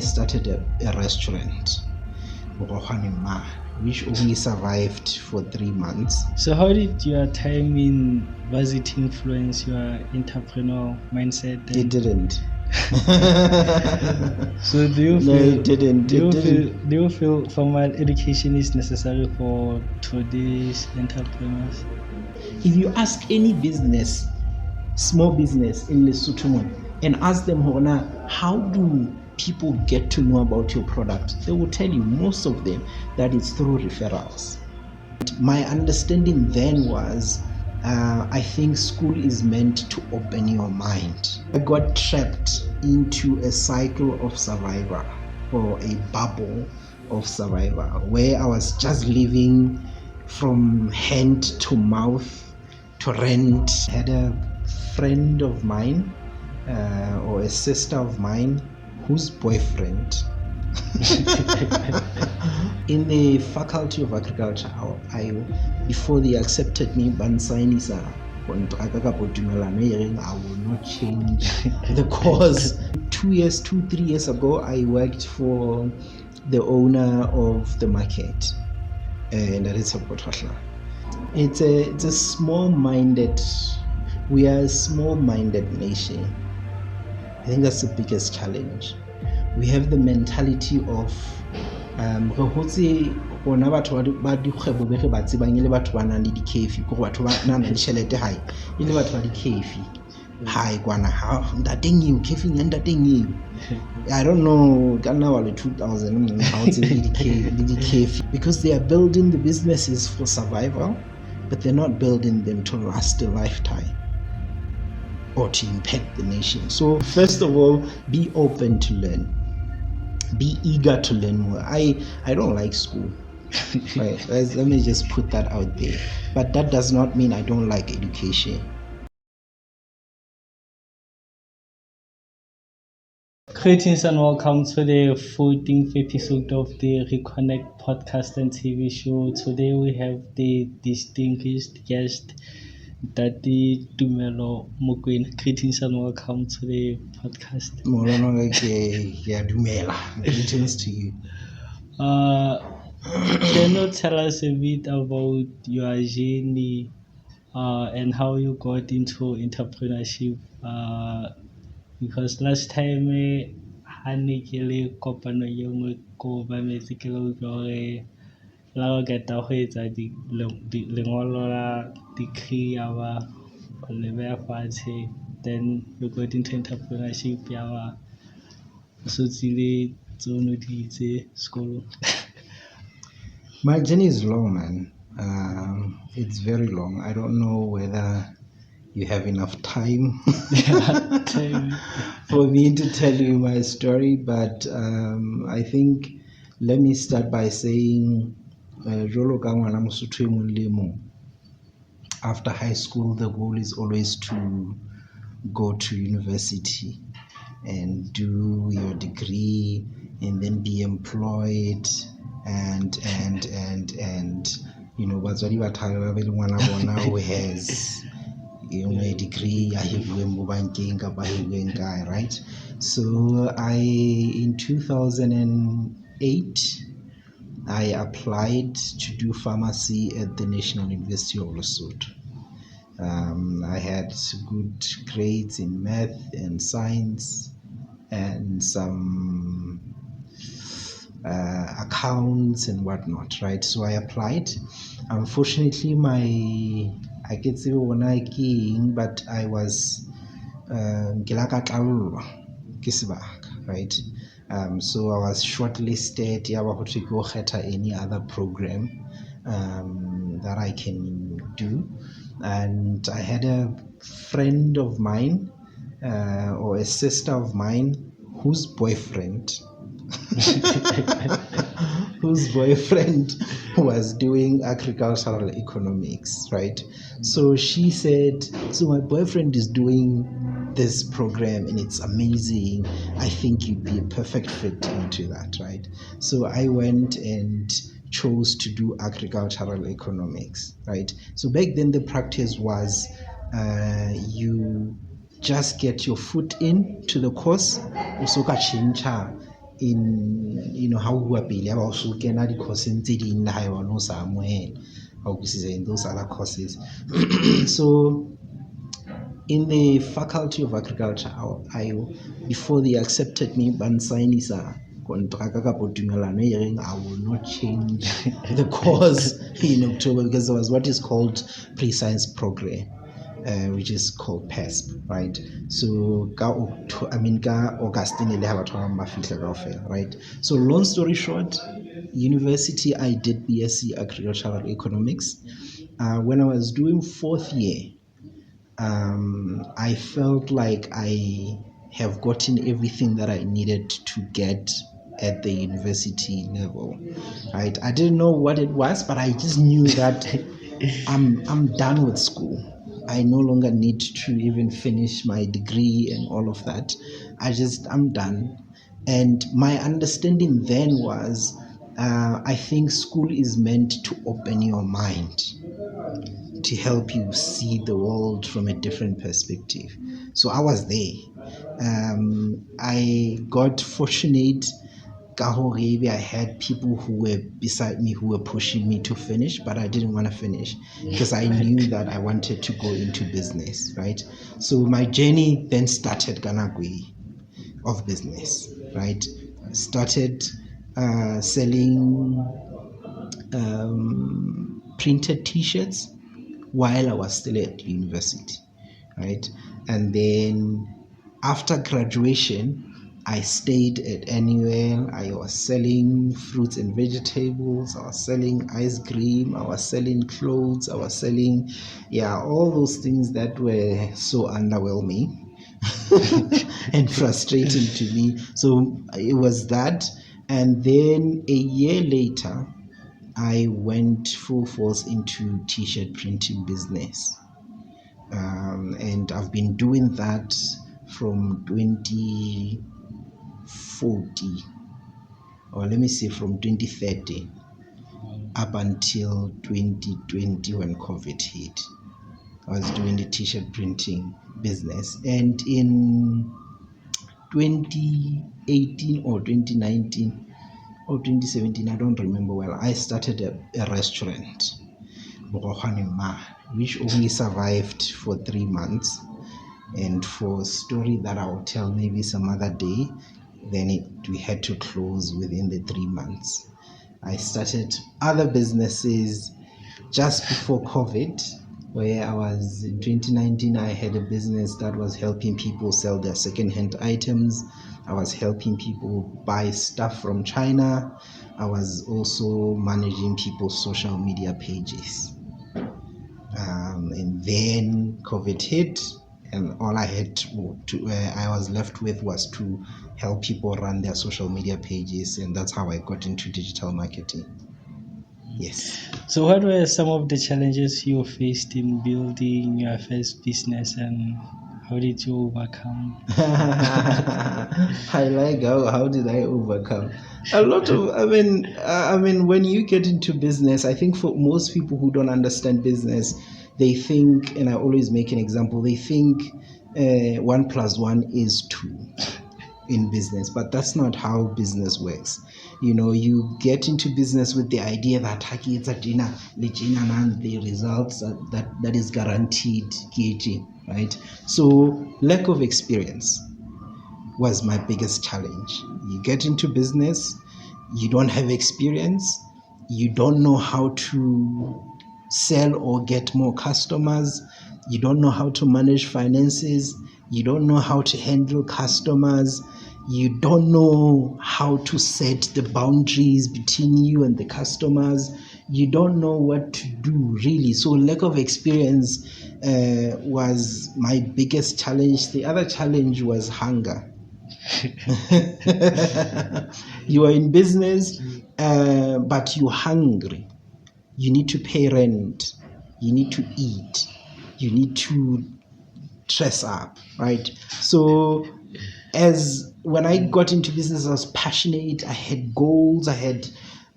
started a restaurant, which only survived for 3 months. So how did your time in varsity influence your entrepreneurial mindset? It didn't. So do you feel? No, it didn't. Do you feel formal education is necessary for today's entrepreneurs? If you ask any business, small business in Lesotho, and ask them, how do people get to know about your product? They will tell you, most of them, that it's through referrals. My understanding then was, I think school is meant to open your mind. I got trapped into a cycle of survival, or a bubble of survival, where I was just living from hand to mouth to rent. I had a friend of mine, or a sister of mine, whose boyfriend in the Faculty of Agriculture, before they accepted me, I will not change the course. 2-3 years ago, I worked for the owner of the market, and that is it's a small-minded. We are a small-minded nation. I think that's the biggest challenge. We have the mentality of bona batho ba dikgwebo be re ba tsebang ile batho ba nang le dikhefi go batho ba nang le tšhelete hae ile batho ba dikhefi hae kwana ha ntateng eo khefing ya ntateng eo. I don't know kana wa le 2000 how it's dikhefi, because they are building the businesses for survival, but they're not building them to last a lifetime or to impact the nation. So first of all, be open to learn. Be eager to learn more. I don't like school. Right? Let me just put that out there. But that does not mean I don't like education. Greetings and welcome to the 14th episode of the Reconnect Podcast and TV Show. Today we have the distinguished guest, Tumelo, Mokoena. Greetings and welcome to the podcast. Greetings to you. Can you tell us a bit about your journey and how you got into entrepreneurship? Because last time ha ne ke le kopano e nngwe ko ba metsi ke lo gore la go geta go etsa lengolo la degree ya ba le beya fatshe, then you got into entrepreneurship ya ba so tsile tsono di itse sekolo. My journey is long, man. It's very long. I don't know whether you have enough time for me to tell you my story, but I think let me start by saying, after high school, the goal is always to go to university and do your degree and then be employed and you know, what's what you are talking about who has a degree, right? So in 2008, I applied to do pharmacy at the National University of Lesotho. I had good grades in math and science and some accounts and whatnot, right? So I applied. Unfortunately, I get to but I was right? So I was shortlisted to go get any other program that I can do. And I had a friend of mine or a sister of mine whose boyfriend was doing agricultural economics, right? So she said, so my boyfriend is doing this program and it's amazing. I think you'd be a perfect fit into that, right? So I went and chose to do agricultural economics, right? So back then the practice was you just get your foot in to the course, usoka chincha in how we are pele also kena di course tse ding la ha no sa amohela how in those other courses. So in the Faculty of Agriculture, I before they accepted me, ban sign is a contract I will not change the course in October because there was what is called pre-science program, which is called PESP, right? So ka August right? So long story short, university I did BSc Agricultural Economics. When I was doing fourth year, I felt like I have gotten everything that I needed to get at the university level, right? I didn't know what it was, but I just knew that I'm done with school. I no longer need to even finish my degree and all of that. I'm done. And my understanding then was, I think school is meant to open your mind, to help you see the world from a different perspective. So I was there. I got fortunate. I had people who were beside me who were pushing me to finish, but I didn't want to finish because I knew that I wanted to go into business, right? So my journey then started Ganagwe of business, right? I started selling printed t-shirts while I was still at university, right? And then after graduation, I stayed at Annual. I was selling fruits and vegetables. I was selling ice cream. I was selling clothes. I was selling, all those things that were so underwhelming and frustrating to me. So it was that. And then a year later, I went full force into t-shirt printing business. And I've been doing that from 2040, or let me say from 2030 up until 2020 when COVID hit. I was doing the t-shirt printing business. And in 2018 or 2019 or 2017, I don't remember well, I started a restaurant, which only survived for 3 months. And for a story that I will tell maybe some other day, then we had to close within the 3 months. I started other businesses just before COVID, where I was in 2019. I had a business that was helping people sell their second-hand items. I was helping people buy stuff from China. I was also managing people's social media pages. And then COVID hit, and all I had I was left with was to help people run their social media pages, and that's how I got into digital marketing. Yes. So what were some of the challenges you faced in building your first business, and how did you overcome? I like how did I overcome? A lot of, I mean, when you get into business, I think for most people who don't understand business, they think, and I always make an example, they think 1 + 1 is 2 in business, but that's not how business works. You get into business with the idea that the results that is guaranteed, right? So lack of experience was my biggest challenge. You get into business, you don't have experience, you don't know how to sell or get more customers, you don't know how to manage finances, you don't know how to handle customers, you don't know how to set the boundaries between you and the customers, you don't know what to do really. So lack of experience was my biggest challenge. The other challenge was hunger. You are in business, but you're hungry. You need to pay rent. You need to eat. You need to dress up, right? So when I got into business, I was passionate. I had goals. I had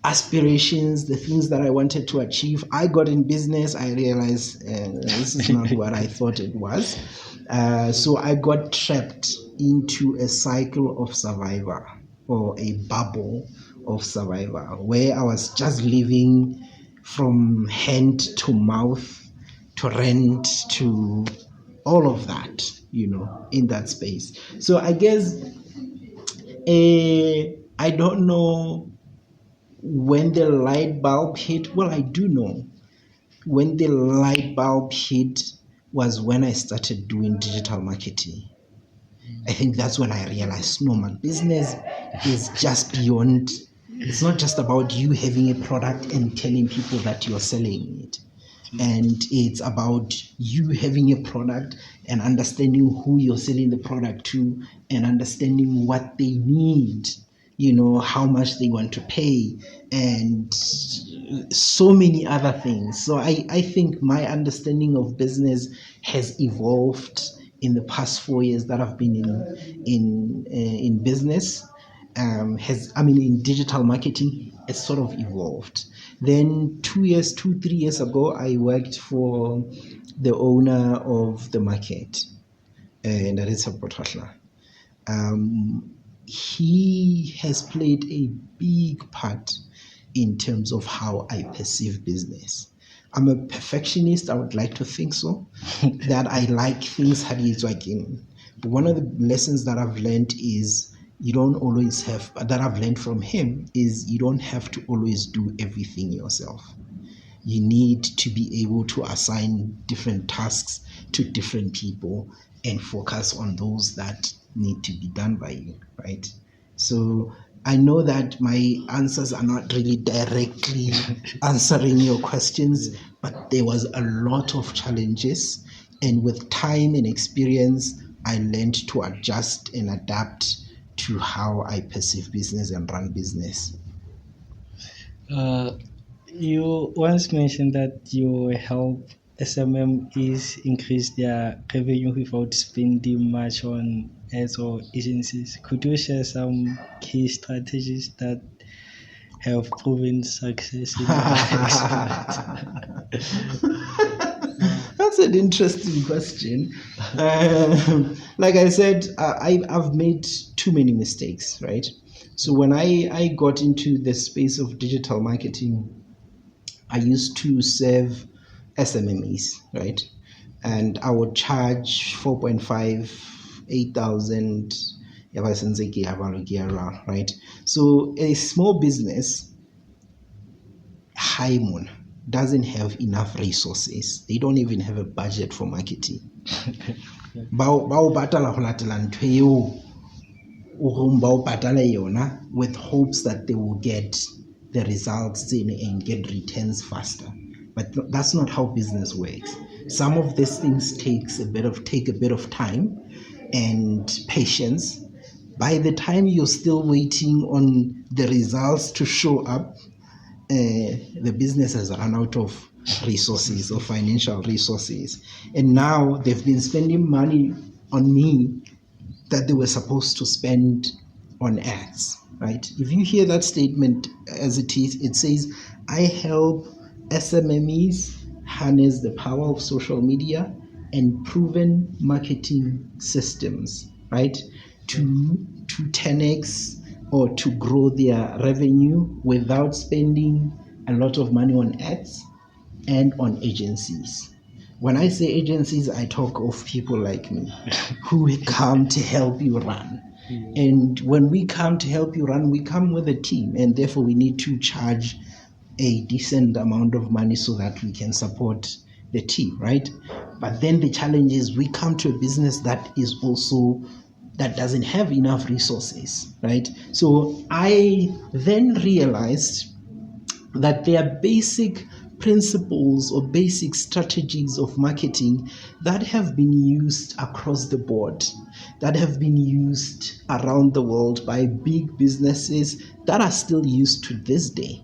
aspirations, the things that I wanted to achieve. I got in business. I realized this is not what I thought it was. So I got trapped into a cycle of survivor. or a bubble of survival where I was just living from hand to mouth to rent to all of that, in that space. So I guess I don't know when the light bulb hit. Well, I do know when the light bulb hit was when I started doing digital marketing. I think that's when I realized, no man, business is just beyond. It's not just about you having a product and telling people that you're selling it. And it's about you having a product and understanding who you're selling the product to and understanding what they need, how much they want to pay, and so many other things. So I think my understanding of business has evolved in the past 4 years that I've been in business. In digital marketing, it's sort of evolved. Then 3 years ago, I worked for the owner of the market, and that is Thapelo. He has played a big part in terms of how I perceive business. I'm a perfectionist. I would like to think so, that I like things again. But one of the lessons that I've learned is I've learned from him is you don't have to always do everything yourself. You need to be able to assign different tasks to different people and focus on those that need to be done by you, right? So I know that my answers are not really directly answering your questions, but there was a lot of challenges. And with time and experience, I learned to adjust and adapt to how I perceive business and run business. You once mentioned that you help SMMEs increase their revenue without spending much on ads or agencies. Could you share some key strategies that have proven success in your experience? That's an interesting question. Like I said, I've made too many mistakes, right? So when I got into the space of digital marketing, I used to serve SMMEs, right? And I would charge 4.5, 8,000, right? So a small business, Haimon, doesn't have enough resources. They don't even have a budget for marketing. With hopes that they will get the results in and get returns faster. But that's not how business works. Some of these things take a bit of time and patience. By the time you're still waiting on the results to show up, the business has run out of resources or financial resources. And now they've been spending money on me that they were supposed to spend on ads, right? If you hear that statement as it is, it says, I help SMMEs harness the power of social media and proven marketing systems, right? To 10x or to grow their revenue without spending a lot of money on ads and on agencies. When I say agencies, I talk of people like me who come to help you run. And when we come to help you run, we come with a team, and therefore we need to charge a decent amount of money so that we can support the team, right? But then the challenge is we come to a business that doesn't have enough resources, right? So I then realized that there are basic principles or basic strategies of marketing that have been used across the board, that have been used around the world by big businesses that are still used to this day,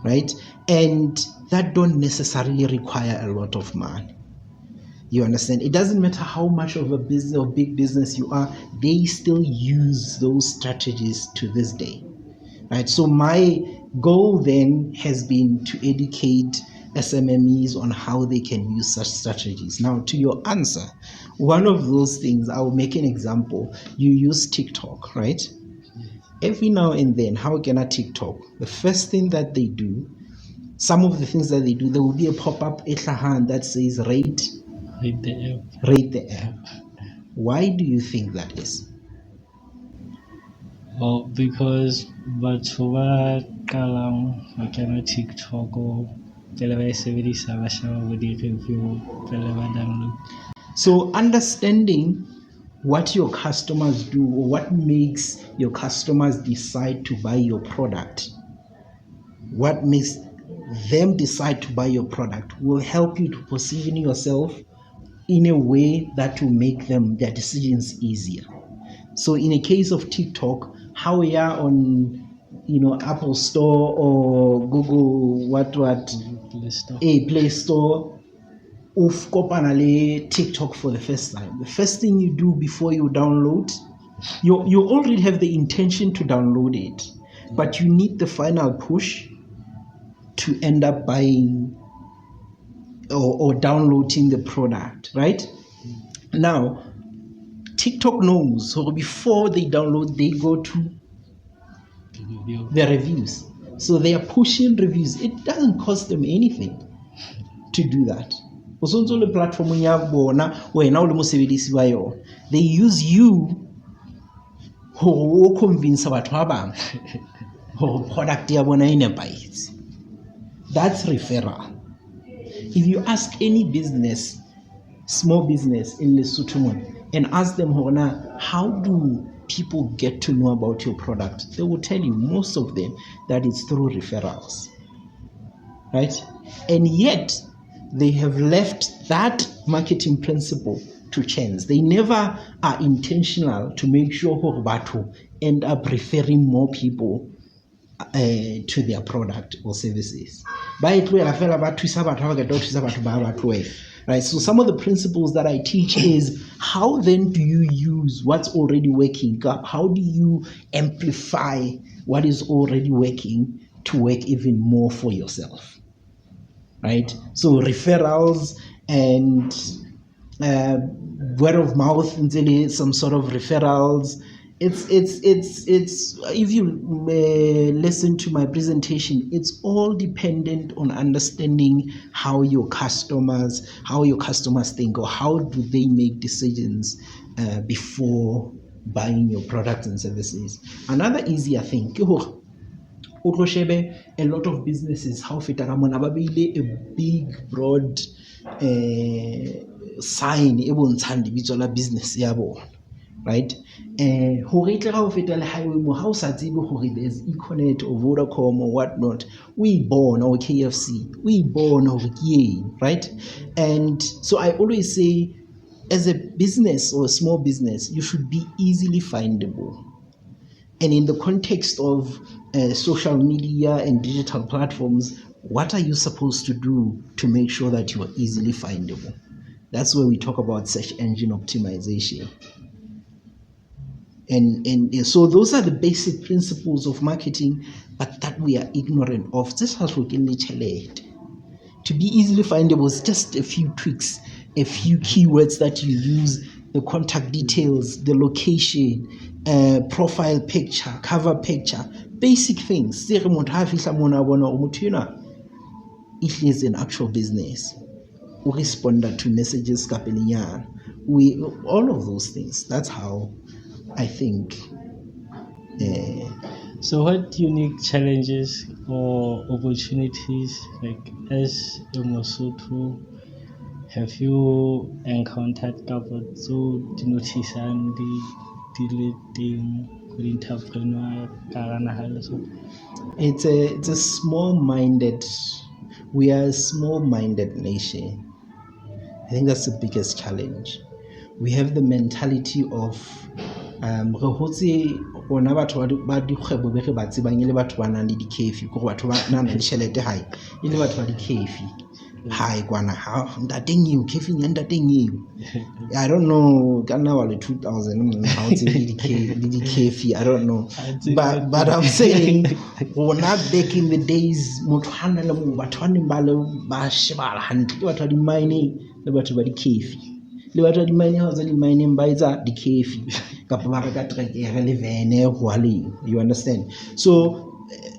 right? And that don't necessarily require a lot of money. You understand? It doesn't matter how much of a business or big business you are, they still use those strategies to this day, right? So my goal then has been to educate SMMEs on how they can use such strategies. Now, to your answer, one of those things, I'll make an example. You use TikTok, right? every now and then, how can I TikTok? The first thing that they do, some of the things that they do, there will be a pop-up that says rate the app. Why do you think that is? Well, because batho ba qalang ba kena TikTok pele ba e sebedisa ba sheba bo di-review pele ba download. So understanding what your customers do or what makes your customers decide to buy your product, what makes them decide to buy your product will help you to position yourself in a way that will make their decisions easier. So in a case of TikTok, how we are on Apple Store or Google Play Store, of kopana TikTok for the first time. The first thing you do before you download, you already have the intention to download it, but you need the final push to end up buying or downloading the product, right? Now, TikTok knows, so before they download, they go to the reviews. So they are pushing reviews. It doesn't cost them anything to do that. The platform they use you to convince batho ba bang hore product ya bona e nepahetse. That's referral. If you ask any business, small business in Lesotho and ask them, how do people get to know about your product? They will tell you, most of them, that it's through referrals, right? And yet, they have left that marketing principle to chance. They never are intentional to make sure Horbato end up referring more people to their product or services. Right? So some of the principles that I teach is, how then do you use what's already working? How do you amplify what is already working to work even more for yourself? Right? So referrals and word of mouth, some sort of referrals. It's if you listen to my presentation, it's all dependent on understanding how your customers think, or how do they make decisions before buying your products and services. Another easier thing, a lot of businesses, how a big broad sign business, right? There's Econet or Vodacom or whatnot, we born or KFC, we born or Yay, right? And so I always say, as a business or a small business, you should be easily findable. And in the context of social media and digital platforms, what are you supposed to do to make sure that you are easily findable? That's where we talk about search engine optimization. And so those are the basic principles of marketing, but that we are ignorant of. This has to be easily findable is just a few tweaks, a few keywords that you use, the contact details, the location, profile picture, cover picture, basic things. It is an actual business. We respond to messages, all of those things. That's how I think. So what unique challenges or opportunities, like as a Mosotho, have you encountered so notice and the entrepreneur? It's a small-minded. We are a small-minded nation. I think that's the biggest challenge. We have the mentality of hi kwana ha ntateng eo kefing ya ntateng eo. I don't know kana wale 2000 how to the kefi, I don't know, but I'm saying wona back in the days motho hana le mo batho ba neng ba shebala hantle ke batho ba di mining le batho ba di kefi. le batho di-mining house di-mining ba etsa di-cafe kapa ba reka trekere le vene hwaleng, you understand. So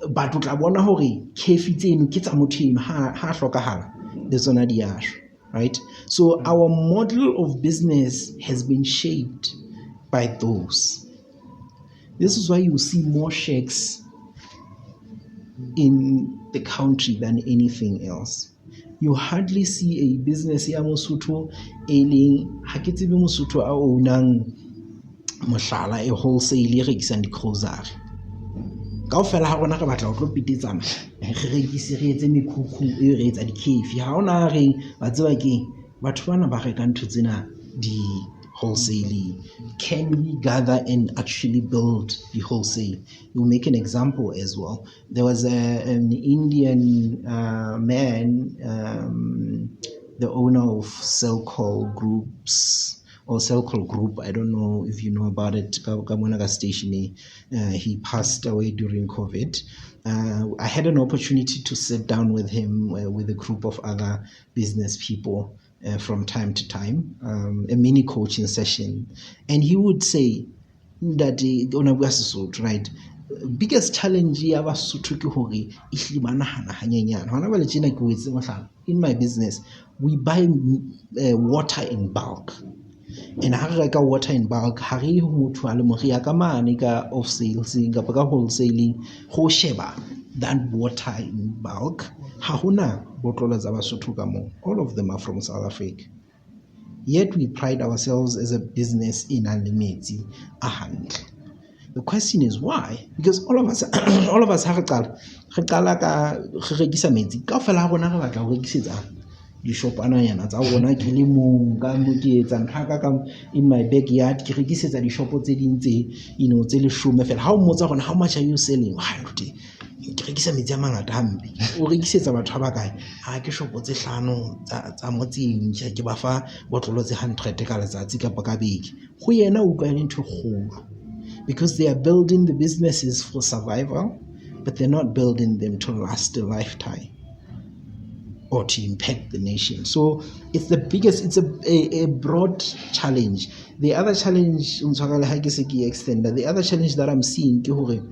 batho tla bona hore cafe tseno ke tsa motho eno ha hlokahala le tsona di ashwa, right? So our model of business has been shaped by those. This is why you see more shacks in the country than anything else. You hardly see a business ya Mosotho eleng ha ke tsebe Mosotho a ownang mohlala e wholesale e rekisang di-grocery. Kaofela ha rona re batla ho tlo petetsana re rekise re etse mekhukhu e re etsa di-cafe. Ha ona reng ba tseba keng batho bana ba reka ntho tsena di wholesale. Can we gather and actually build the wholesale? We'll make an example as well. There was an Indian man, the owner of Cellcall Groups or Cellcall Group. I don't know if you know about it. He passed away during COVID. I had an opportunity to sit down with him with a group of other business people from time to time, a mini coaching session, and he would say that right, biggest challenge in my business we buy water in bulk, and ha re reka water in bulk ha re motho a le mo re ya ka mane ka off sales kapa ka wholesaling go sheba that water in bulk ha hona botlolo tsa Basotho ka mo, all of them are from South Africa, yet we pride ourselves as a business in unlimited a handle. The question is why? Because all of us ha re qala ka re rekisa metsi kaofela ha rona re batla ho rekisetsa di-shopana yana tsa rona ke le mong ka mo ke etsa nthaka ka in my backyard ke rekisetsa di-shopo tse ding tse tse 10 fela. Ha o mmotsa rona how much are you selling, ke rekisa metsi a mangata hampe, o rekisetsa batho ba kae? Ha ke shopo tse 5 tsa motseng ke ba fa botlolo tse 100 ka letsatsi kapa ka beke. Go yena o utlwa le ntho kgolo, because they are building the businesses for survival, but they're not building them to last a lifetime or to impact the nation. So it's a broad challenge. The other challenge that I'm seeing ke hore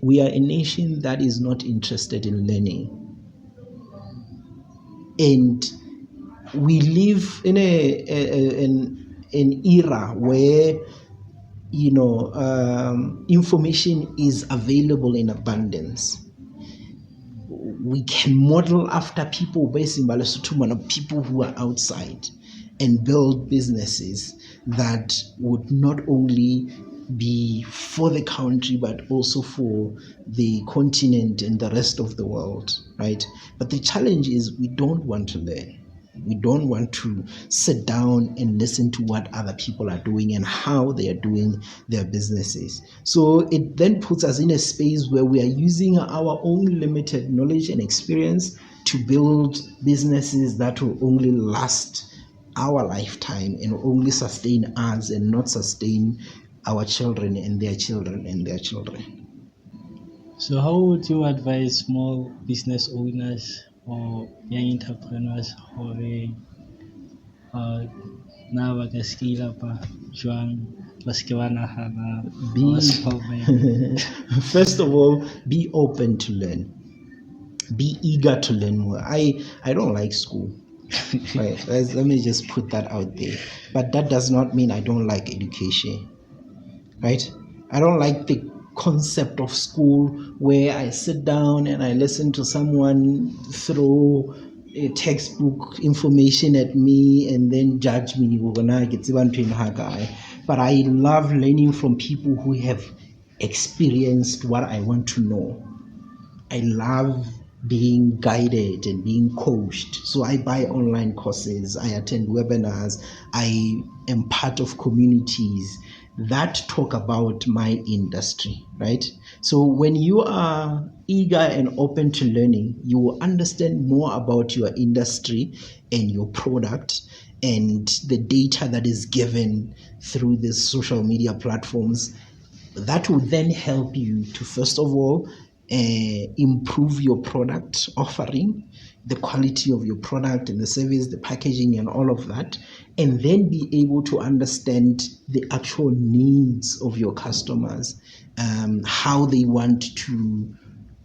we are a nation that is not interested in learning, and we live in an era where information is available in abundance. We can model after people people who are outside and build businesses that would not only be for the country but also for the continent and the rest of the world, right? But the challenge is we don't want to learn. We don't want to sit down and listen to what other people are doing and how they are doing their businesses. So it then puts us in a space where we are using our own limited knowledge and experience to build businesses that will only last our lifetime and only sustain us and not sustain our children and their children and their children. So how would you advise small business owners or young entrepreneurs hore na ba ka scale up jwang ba se ke ba nagana First of all, be open to learn, be eager to learn more. I don't like school. Right, let me just put that out there, but that does not mean I don't like education, right? I don't like the concept of school where I sit down and I listen to someone throw a textbook information at me and then judge me. But I love learning from people who have experienced what I want to know. I love being guided and being coached. So I buy online courses, I attend webinars, I am part of communities that talk about my industry, right? So when you are eager and open to learning, you will understand more about your industry and your product and the data that is given through the social media platforms. That will then help you to, first of all, improve your product offering. the quality of your product and the service, the packaging and all of that, and then be able to understand the actual needs of your customers, how they want to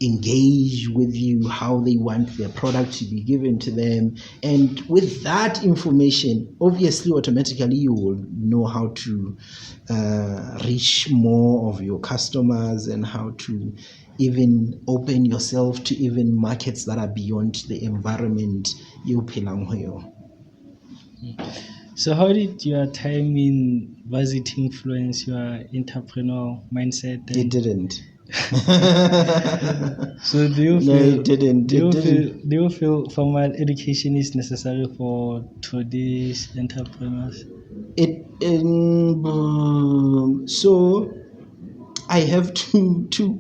engage with you, how they want their product to be given to them. And with that information, obviously, automatically you will know how to reach more of your customers and how to even open yourself to even markets that are beyond the environment you phelang ho yona. So how did your time in varsity influence your entrepreneurial mindset? It didn't. So do you No, feel it didn't. do you feel formal education is necessary for today's entrepreneurs? So I have two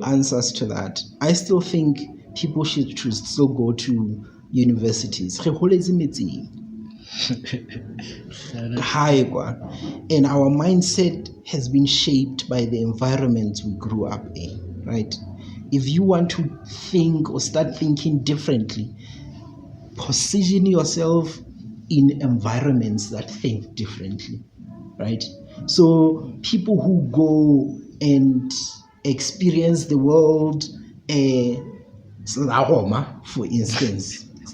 answers to that. I still think people should still go to universities. Re holetse metseng. And our mindset has been shaped by the environment we grew up in, right? If you want to think or start thinking differently, position yourself in environments that think differently, right? So people who go and experience the world, for instance, it's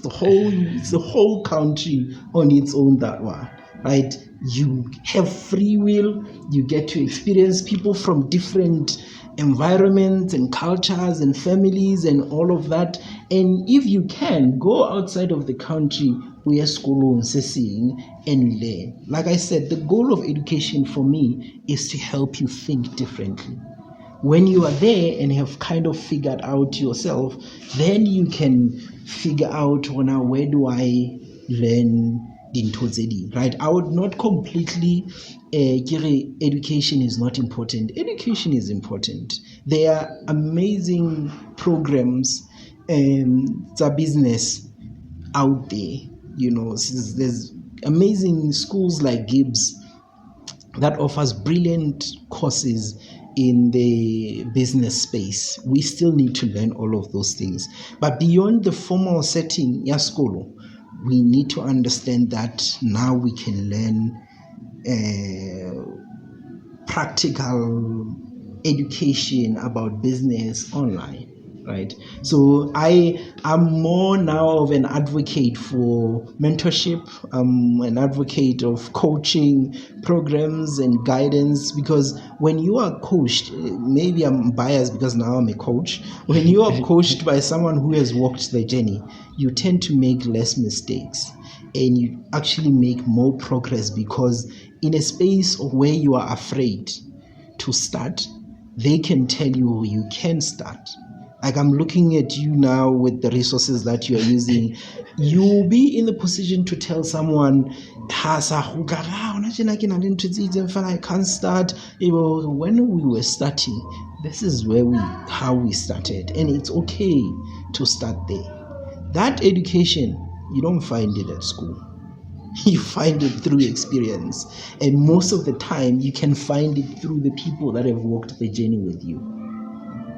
the whole country on its own, that one, right? You have free will, you get to experience people from different environments and cultures and families and all of that. And if you can, go outside of the country where school is seeing and learn. Like I said, the goal of education for me is to help you think differently. When you are there and have kind of figured out yourself, then you can figure out, now where do I learn dintho tse ding, right? I would not completely education is not important. Education is important. There are amazing programs business out there. There's amazing schools like Gibbs that offers brilliant courses in the business space. We still need to learn all of those things. But beyond the formal setting, yaskolo, we need to understand that now we can learn practical education about business online, right? So I am more now of an advocate for mentorship. I'm an advocate of coaching programs and guidance, because when you are coached, maybe I'm biased because now I'm a coach. When you are coached by someone who has walked the journey, you tend to make less mistakes and you actually make more progress, because in a space where you are afraid to start, they can tell you you can start. Like, I'm looking at you now with the resources that you are using. You'll be in the position to tell someone, I can't start. When we were starting, this is how we started. And it's okay to start there. That education, you don't find it at school. You find it through experience. And most of the time, you can find it through the people that have walked the journey with you.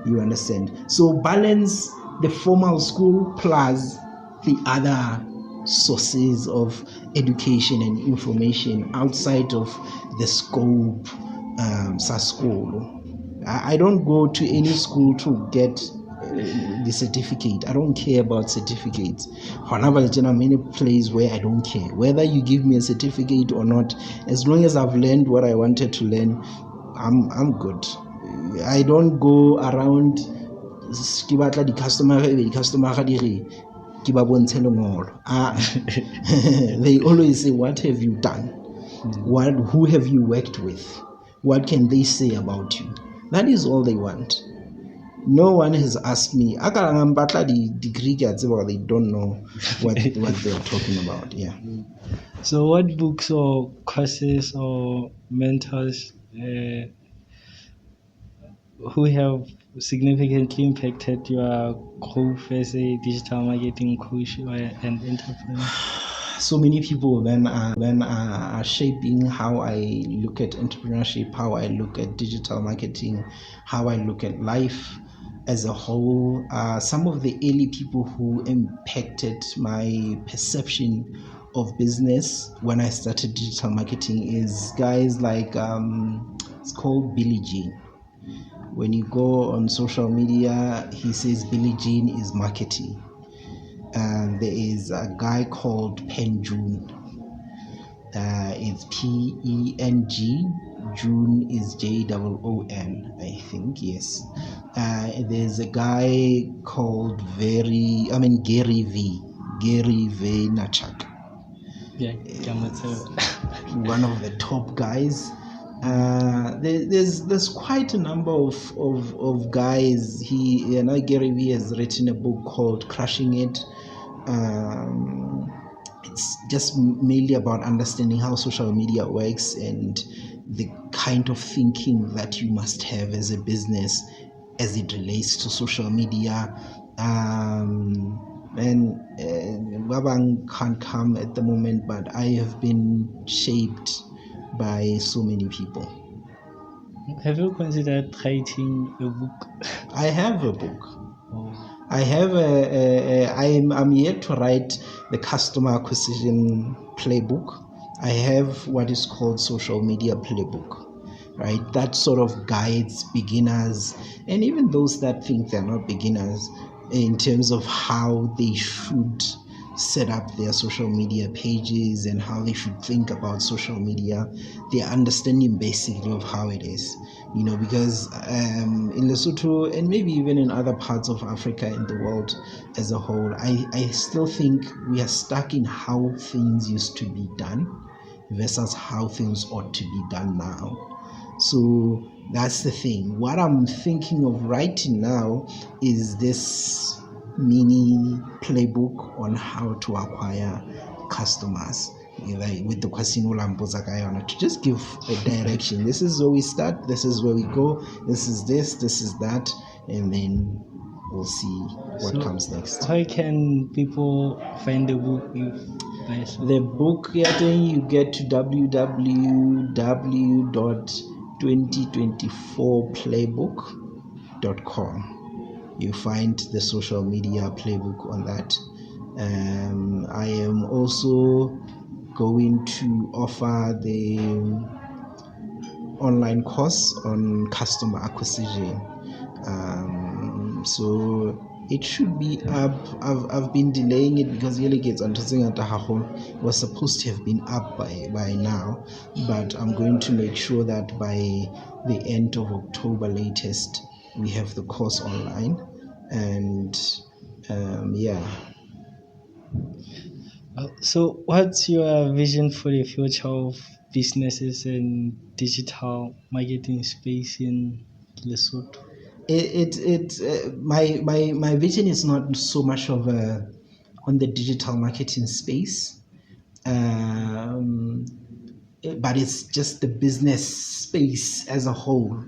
You understand? So balance the formal school plus the other sources of education and information outside of the scope school. I don't go to any school to get the certificate. I don't care about certificates. However, I'm in a place where I don't care whether you give me a certificate or not. As long as I've learned what I wanted to learn, I'm good. I don't go around the customer they always say, what have you done? Who have you worked with? What can they say about you? That is all they want. No one has asked me. They don't know what they're talking about. Yeah. So what books or courses or mentors who have significantly impacted your growth as a digital marketing coach or an entrepreneur? So many people then are shaping how I look at entrepreneurship, how I look at digital marketing, how I look at life. as a whole. Some of the early people who impacted my perception of business when I started digital marketing is guys like it's called Billie Jean. When you go on social media, he says Billie Jean is marketing. And there is a guy called Pen June. It's Peng. June is Joon, I think. Yes. There's a guy called Gary Vaynerchuk. Yeah, One of the top guys. There's quite a number of guys. Gary Vee has written a book called Crushing It. It's just mainly about understanding how social media works and the kind of thinking that you must have as a business as it relates to social media. Wabang can't come at the moment, but I have been shaped by so many people. Have you considered writing a book? I have a book. Oh. I have I'm yet to write the customer acquisition playbook. I have what is called social media playbook, right? That sort of guides beginners and even those that think they're not beginners in terms of how they should set up their social media pages and how they should think about social media, their understanding basically of how it is, because in Lesotho and maybe even in other parts of Africa and the world as a whole, I still think we are stuck in how things used to be done versus how things ought to be done now. So that's the thing. What I'm thinking of writing now is this mini playbook on how to acquire customers, with the question to just give a direction. This is where we start, this is where we go, this is that, and then we'll see what comes next. How can people find the book? The book, you get to www.2024playbook.com. You find the social media playbook on that. I am also going to offer the online course on customer acquisition. So it should be up. I've been delaying it because it was supposed to have been up by now, but I'm going to make sure that by the end of October latest we have the course online. And So what's your vision for the future of businesses and digital marketing space in Lesotho? My vision is not so much of on the digital marketing space, but it's just the business space as a whole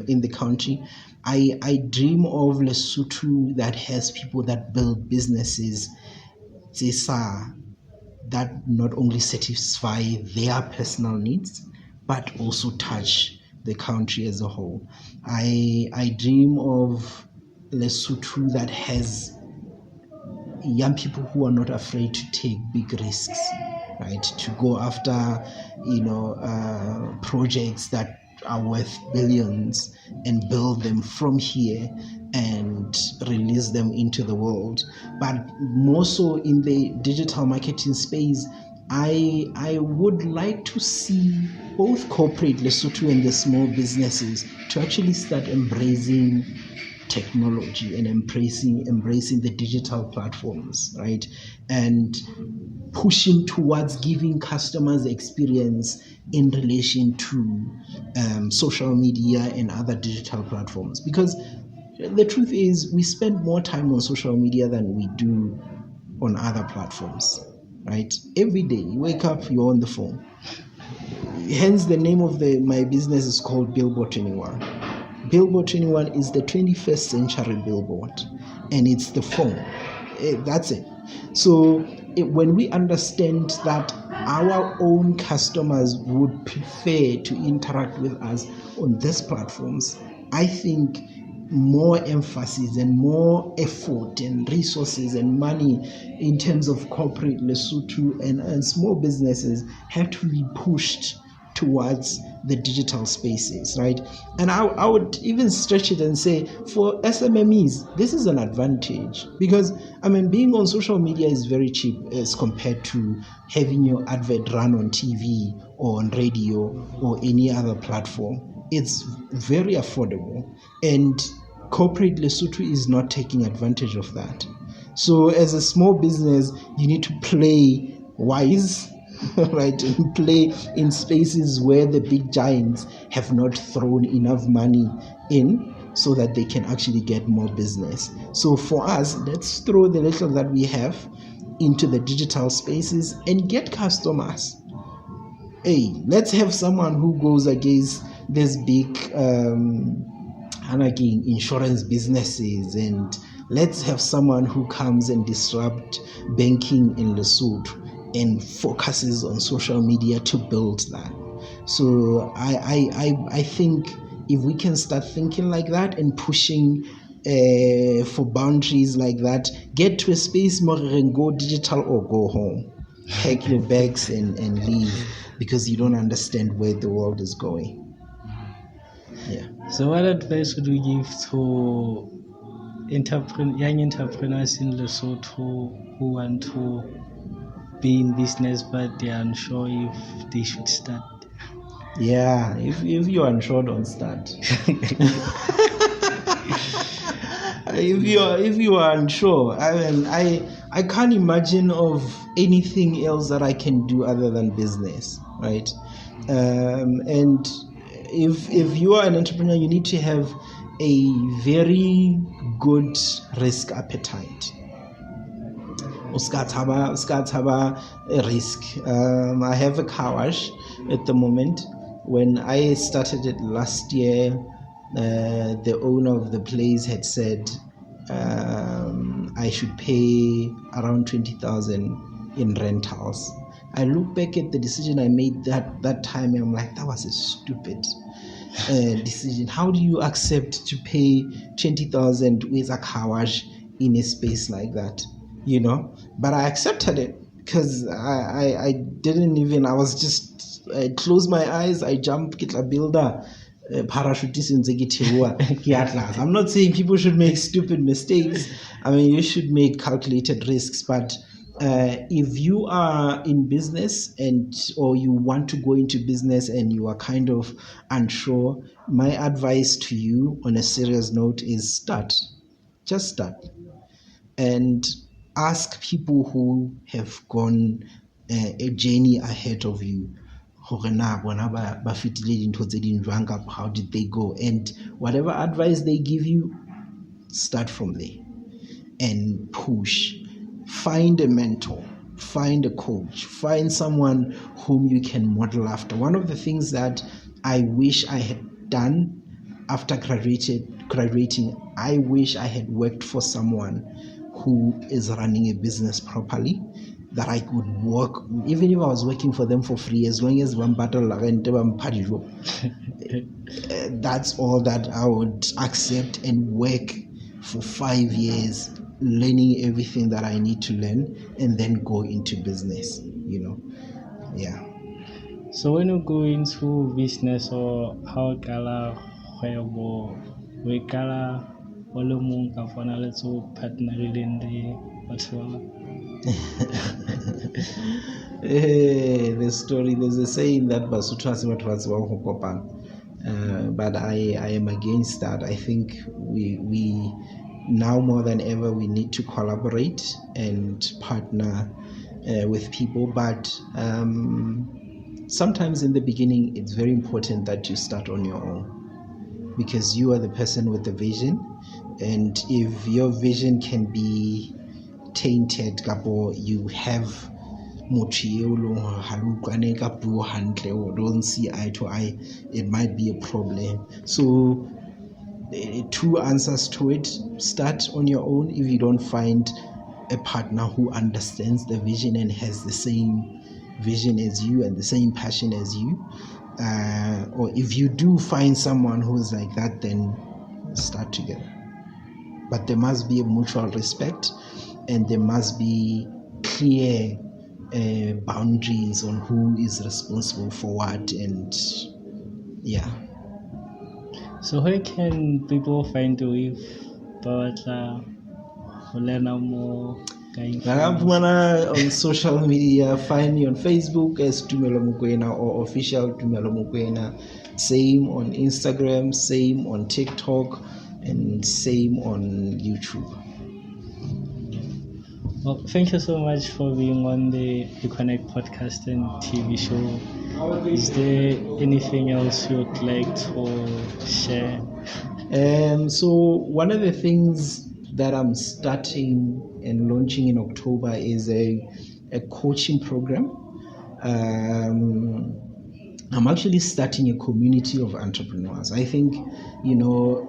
in the country. I dream of Lesotho that has people that build businesses that not only satisfy their personal needs but also touch the country as a whole. I dream of Lesotho that has young people who are not afraid to take big risks, right? To go after, projects that are worth billions and build them from here and release them into the world. But more so in the digital marketing space, I would like to see both corporate Lesotho and the small businesses to actually start embracing technology and embracing the digital platforms, right? And pushing towards giving customers experience in relation to social media and other digital platforms. Because the truth is, we spend more time on social media than we do on other platforms, right? Every day you wake up, you're on the phone. Hence the name of my business is called Billboard 21. Billboard 21 is the 21st century billboard, and it's the phone. That's it. So when we understand that our own customers would prefer to interact with us on these platforms, I think more emphasis and more effort and resources and money in terms of corporate Lesotho and small businesses have to be pushed towards the digital spaces, right? And I would even stretch it and say for SMMEs, this is an advantage because, being on social media is very cheap as compared to having your advert run on TV or on radio or any other platform. It's very affordable, and corporate Lesotho is not taking advantage of that. So as a small business, you need to play wise, right, and play in spaces where the big giants have not thrown enough money in so that they can actually get more business. So for us, let's throw the little that we have into the digital spaces and get customers. Hey, let's have someone who goes against this big insurance businesses, and let's have someone who comes and disrupt banking in Lesotho and focuses on social media to build that. So I think if we can start thinking like that and pushing for boundaries like that, get to a space more and go digital or go home. Pack your bags and leave because you don't understand where the world is going. Yeah. So what advice would you give to young entrepreneurs in Lesotho who want to be in business but they are unsure if they should start? Yeah, if you're unsure, don't start. If you are unsure, I can't imagine of anything else that I can do other than business, right? And if you are an entrepreneur, you need to have a very good risk appetite. Uskataba risk. I have a car wash at the moment. When I started it last year, the owner of the place had said I should pay around 20,000 in rentals. I look back at the decision I made that time and I'm like, that was a stupid decision. How do you accept to pay 20,000 with a car wash in a space like that? You know, but I accepted it because I didn't even, I closed my eyes, I jumped, get a builder, parachutist in Zegitiwa. I'm not saying people should make stupid mistakes. You should make calculated risks, but if you are in business or you want to go into business and you are kind of unsure, my advice to you on a serious note is start. Just start. And ask people who have gone a journey ahead of you. How did they go? And whatever advice they give you, start from there and push. Find a mentor, find a coach, find someone whom you can model after. One of the things that I wish I had done after graduating, I wish I had worked for someone who is running a business properly, that I could work, even if I was working for them for free, as long as one battle, that's all that I would accept and work for 5 years, learning everything that I need to learn, and then go into business, Yeah. So when you go into business or how kala kgwebo, we kala ole mong ka fana le tso partner le batho ba. There's a saying that Basotho has batho ba tsebang go kopana. But I am against that. I think we now more than ever we need to collaborate and partner with people, but sometimes in the beginning it's very important that you start on your own, because you are the person with the vision, and if your vision can be tainted, you have or don't see eye to eye, it might be a problem. So 2 answers to it: start on your own if you don't find a partner who understands the vision and has the same vision as you and the same passion as you, or if you do find someone who's like that, then start together. But there must be a mutual respect, and there must be clear boundaries on who is responsible for what, and yeah. So where can people find you if batla ho learn more? On social media, find me on Facebook as Tumelo Mokoena or official Tumelo Mokoena. Same on Instagram, same on TikTok, and same on YouTube. Well, thank you so much for being on the Reconnect Podcast and TV Show. Is there anything else you would like to share? So one of the things that I'm starting and launching in October is a coaching program. I'm actually starting a community of entrepreneurs. I think,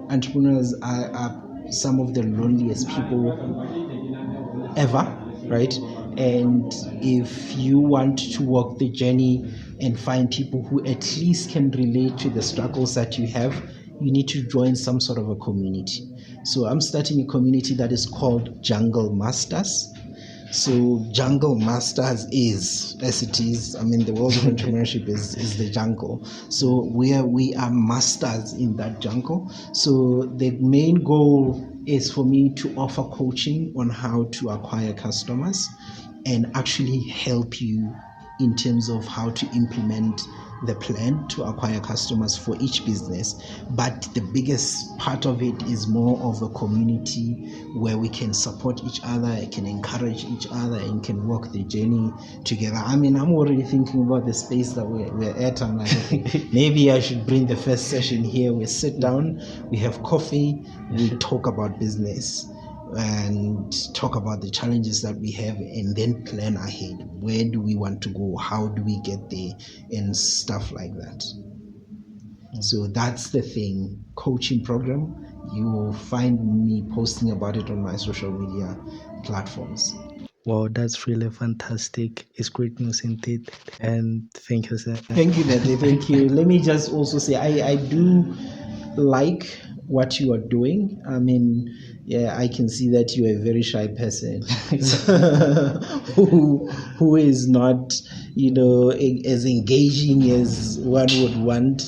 entrepreneurs are some of the loneliest people ever, right? And if you want to walk the journey and find people who at least can relate to the struggles that you have, you need to join some sort of a community. So I'm starting a community that is called Jungle Masters. So Jungle Masters is, as it is, the world of entrepreneurship is the jungle. So we are masters in that jungle. So the main goal is for me to offer coaching on how to acquire customers and actually help you in terms of how to implement the plan to acquire customers for each business. But the biggest part of it is more of a community where we can support each other, can encourage each other, and can walk the journey together. I'm already thinking about the space that we're at. I'm like, okay, maybe I should bring the first session here. We sit down, we have coffee, we talk about business and talk about the challenges that we have, and then plan ahead. Where do we want to go? How do we get there? And stuff like that. So that's the thing. Coaching program. You will find me posting about it on my social media platforms. Wow, that's really fantastic. It's great news indeed. And thank you, sir. Thank you, Nate. Thank you. Let me just also say I do like what you are doing. I can see that you are a very shy person who is not, as engaging as one would want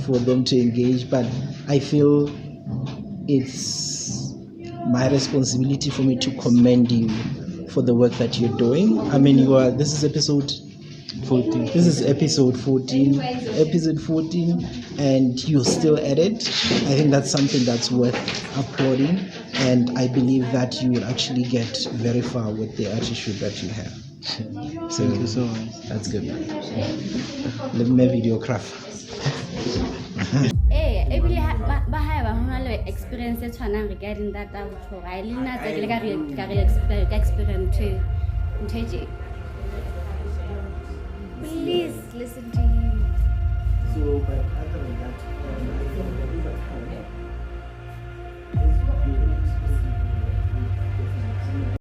for them to engage. But I feel it's my responsibility for me to commend you for the work that you're doing. This is episode 14. This is episode 14. Episode 14, and you're still at it. I think that's something that's worth applauding, and I believe that you will actually get very far with the attitude that you have. Thank you so much. That's good. Let me videograph. Experience regarding that experience too. Please listen to